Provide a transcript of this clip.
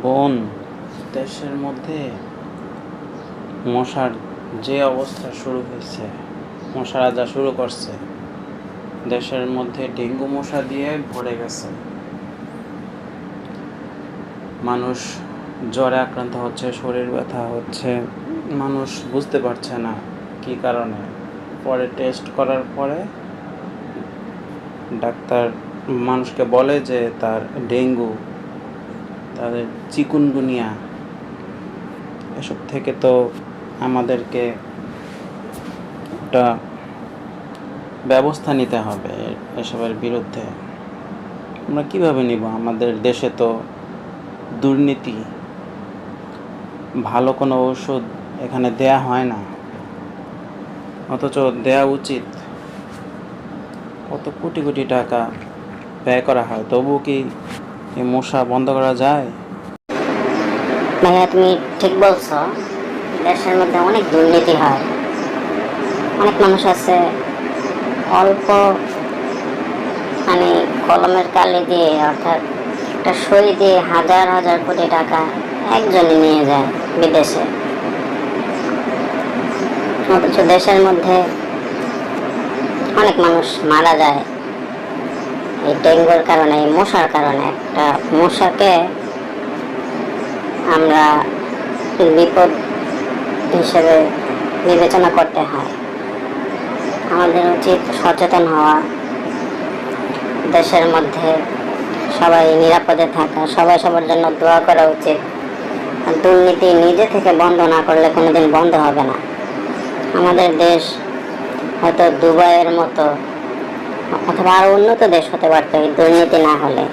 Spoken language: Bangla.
বোন, দেশের মধ্যে মশার যে অবস্থা শুরু হয়েছে, মশারা যা শুরু করছে, দেশের মধ্যে ডেঙ্গু মশা দিয়ে ভরে গেছে। মানুষ জ্বরে আক্রান্ত হচ্ছে, শরীর ব্যথা হচ্ছে, মানুষ বুঝতে পারছে না কী কারণে। পরে টেস্ট করার পরে ডাক্তার মানুষকে বলে যে তার ডেঙ্গু, তাদের চিকুনগুনিয়া। এসব থেকে তো আমাদেরকে একটা ব্যবস্থা নিতে হবে এসবের বিরুদ্ধে। আমরা কিভাবে নিব? আমাদের দেশে তো দুর্নীতি, ভালো কোনো ওষুধ এখানে দেয়া হয় না, অথচ দেয়া উচিত। কত কোটি কোটি টাকা ব্যয় করা হয়, তবুও কি এই মশা বন্ধ করা যায়? ভাইয়া, তুমি ঠিক বলছো। দেশের মধ্যে অনেক দুর্নীতি হয়। অনেক মানুষ আছে অল্প কলমের কালি দিয়ে, অর্থাৎ একটা সই দিয়ে হাজার হাজার কোটি টাকা একজনই নিয়ে যায় বিদেশে। অথচ দেশের মধ্যে অনেক মানুষ মারা যায় এই ডেঙ্গুর কারণে, এই মশার কারণে। একটা মশাকে আমরা বিপদ হিসেবে বিবেচনা করতে হয়। আমাদের উচিত সচেতন হওয়া, দেশের মধ্যে সবাই নিরাপদে থাকা, সবাই সবার জন্য দোয়া করা উচিত। আর দুর্নীতি নিজে থেকে বন্ধ না করলে কোনোদিন বন্ধ হবে না। আমাদের দেশ হয়তো দুবাইয়ের মতো অথবা আরও উন্নত দেশ হতে পারত এই দুর্নীতি না হলে।